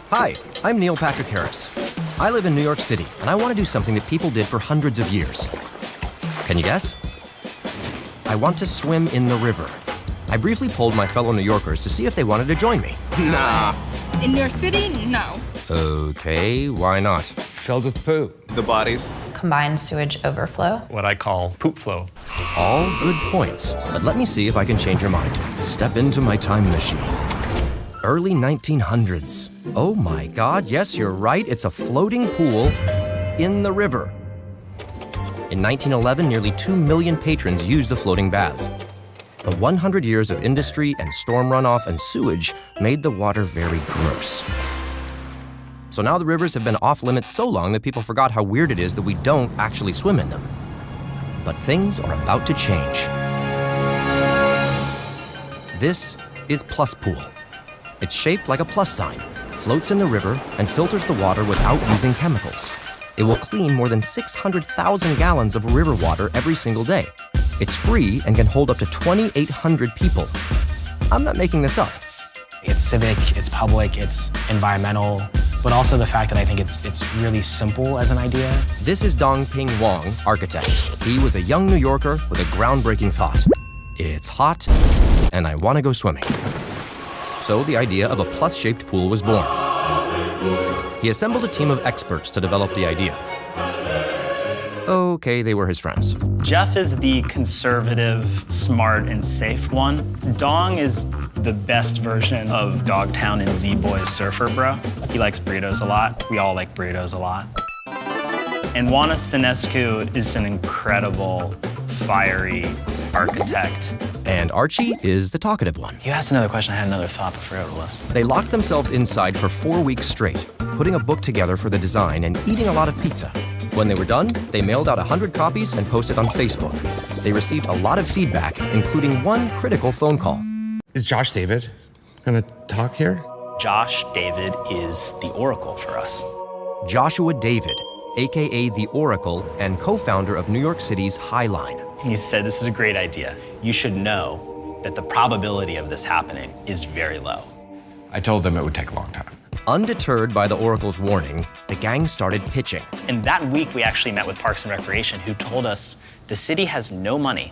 Hi, I'm Neil Patrick Harris. I live in New York City, and I want to do something that people did for hundreds of years. Can you guess? I want to swim in the river. I briefly polled my fellow New Yorkers to see if they wanted to join me. Nah. In your city, no. Okay, why not? Filled with poo. The bodies. Combined sewage overflow. What I call poop flow. All good points, but let me see if I can change your mind. Step into my time machine. Early 1900s. Oh my God, yes, you're right. It's a floating pool in the river. In 1911, nearly 2 million patrons used the floating baths. The 100 years of industry and storm runoff and sewage made the water very gross. So now the rivers have been off limits so long that people forgot how weird it is that we don't actually swim in them. But things are about to change. This is Plus Pool. It's shaped like a plus sign, floats in the river, and filters the water without using chemicals. It will clean more than 600,000 gallons of river water every single day. It's free and can hold up to 2,800 people. I'm not making this up. It's civic, it's public, it's environmental, but also the fact that I think it's really simple as an idea. This is Dong-Ping Wong, architect. He was a young New Yorker with a groundbreaking thought. It's hot, and I want to go swimming. So the idea of a plus-shaped pool was born. He assembled a team of experts to develop the idea. Okay, they were his friends. Jeff is the conservative, smart, and safe one. Dong is the best version of Dogtown and Z-Boy's surfer bro. He likes burritos a lot. We all like burritos a lot. And Juana Stanescu is an incredible, fiery architect. And Archie is the talkative one. You asked another question, I had another thought, but I forgot what it was. They locked themselves inside for 4 weeks straight, putting a book together for the design and eating a lot of pizza. When they were done, they mailed out 100 copies and posted on Facebook. They received a lot of feedback, including one critical phone call. Is Josh David gonna talk here? Josh David is the oracle for us. Joshua David, AKA The Oracle and co-founder of New York City's High Line. He said, this is a great idea. You should know that the probability of this happening is very low. I told them it would take a long time. Undeterred by the Oracle's warning, the gang started pitching. And that week, we actually met with Parks and Recreation, who told us the city has no money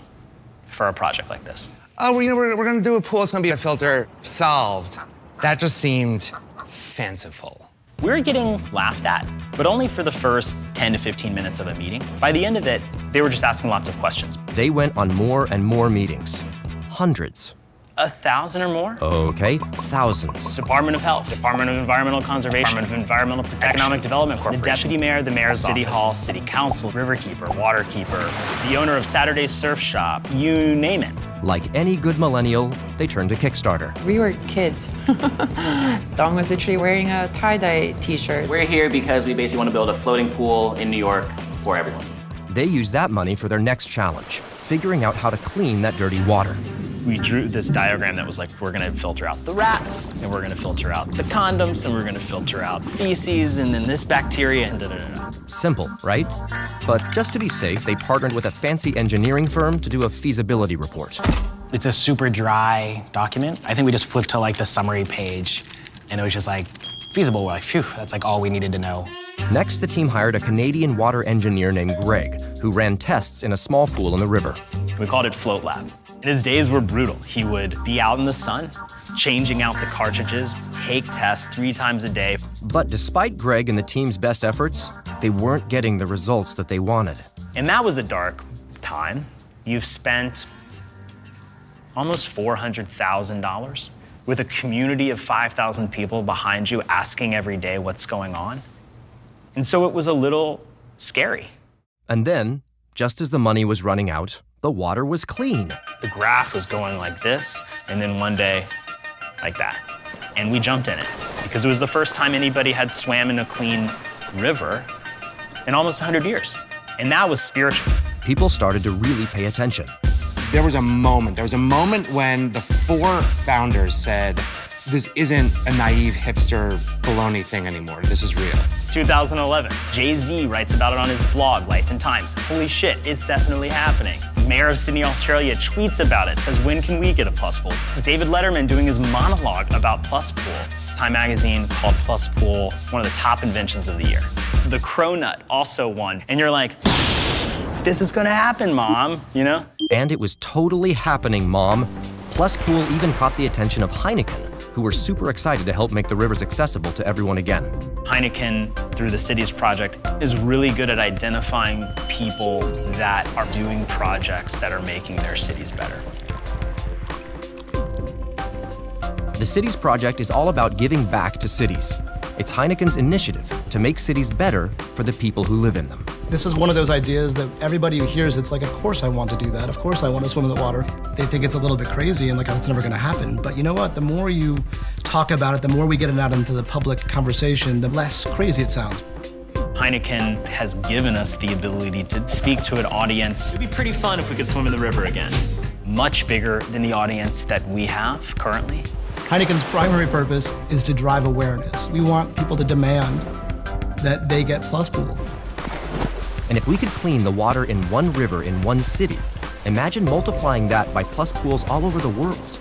for a project like this. Oh, well, we're gonna do a pool. It's gonna be a filter. Solved. That just seemed fanciful. We were getting laughed at, but only for the first 10 to 15 minutes of a meeting. By the end of it, they were just asking lots of questions. They went on more and more meetings. Hundreds. 1,000 or more? Okay, thousands. Department of Health, Department of Environmental Conservation, Department of Environmental Protection, Economic Development Corporation, the Deputy Mayor, the Mayor's City Hall, City Council, Riverkeeper, Waterkeeper, the owner of Saturday's Surf Shop, you name it. Like any good millennial, they turned to Kickstarter. We were kids. Dong was literally wearing a tie-dye t-shirt. We're here because we basically want to build a floating pool in New York for everyone. They used that money for their next challenge, figuring out how to clean that dirty water. We drew this diagram that was like, we're gonna filter out the rats, and we're gonna filter out the condoms, and we're gonna filter out feces, and then this bacteria, and da-da-da-da. Simple, right? But just to be safe, they partnered with a fancy engineering firm to do a feasibility report. It's a super dry document. I think we just flipped to like the summary page, and it was just like, feasible. We're like, phew, that's like all we needed to know. Next, the team hired a Canadian water engineer named Greg, who ran tests in a small pool in the river. We called it Float Lab. And his days were brutal. He would be out in the sun, changing out the cartridges, take tests 3 times a day. But despite Greg and the team's best efforts, they weren't getting the results that they wanted. And that was a dark time. You've spent almost $400,000 with a community of 5,000 people behind you asking every day what's going on. And so it was a little scary. And then, just as the money was running out, the water was clean. The graph was going like this, and then one day, like that. And we jumped in it, because it was the first time anybody had swam in a clean river in almost 100 years. And that was spiritual. People started to really pay attention. There was a moment when the 4 founders said, this isn't a naive hipster baloney thing anymore. This is real. 2011, Jay-Z writes about it on his blog, Life and Times. Holy shit, it's definitely happening. Mayor of Sydney, Australia tweets about it, says, when can we get a plus pool? David Letterman doing his monologue about plus pool. Time magazine called Plus Pool one of the top inventions of the year. The cronut also won, and you're like, this is gonna happen, Mom, you know? And it was totally happening, Mom. Plus Pool even caught the attention of HEINEKEN, who were super excited to help make the rivers accessible to everyone again. HEINEKEN, through the Cities Project, is really good at identifying people that are doing projects that are making their cities better. The Cities Project is all about giving back to cities. It's HEINEKEN's initiative to make cities better for the people who live in them. This is one of those ideas that everybody who hears, it's like, of course I want to do that. Of course I want to swim in the water. They think it's a little bit crazy and like, that's never gonna happen. But you know what? The more you talk about it, the more we get it out into the public conversation, the less crazy it sounds. HEINEKEN has given us the ability to speak to an audience. It'd be pretty fun if we could swim in the river again. Much bigger than the audience that we have currently. HEINEKEN's primary purpose is to drive awareness. We want people to demand that they get Plus Pool. And if we could clean the water in one river in one city, imagine multiplying that by Plus Pools all over the world.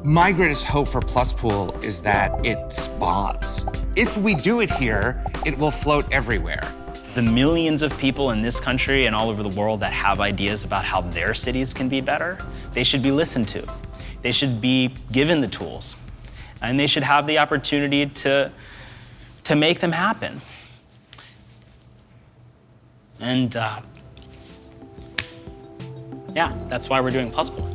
My greatest hope for Plus Pool is that it spawns. If we do it here, it will float everywhere. The millions of people in this country and all over the world that have ideas about how their cities can be better, they should be listened to. They should be given the tools. And they should have the opportunity to make them happen. And yeah, that's why we're doing Plus Pool.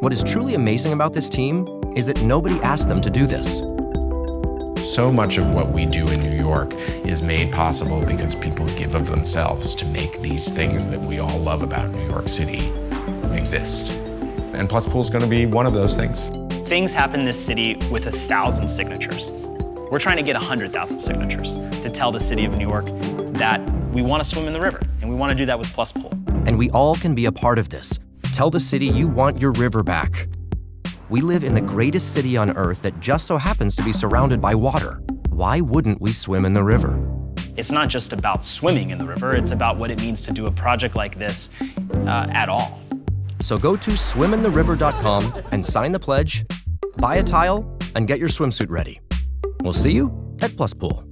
What is truly amazing about this team is that nobody asked them to do this. So much of what we do in New York is made possible because people give of themselves to make these things that we all love about New York City exist. And Plus Pool is going to be one of those things. Things happen in this city with 1,000 signatures. We're trying to get 100,000 signatures to tell the city of New York that we want to swim in the river, and we want to do that with Plus Pool. And we all can be a part of this. Tell the city you want your river back. We live in the greatest city on Earth that just so happens to be surrounded by water. Why wouldn't we swim in the river? It's not just about swimming in the river, it's about what it means to do a project like this at all. So go to swimintheriver.com and sign the pledge, buy a tile, and get your swimsuit ready. We'll see you at Plus Pool.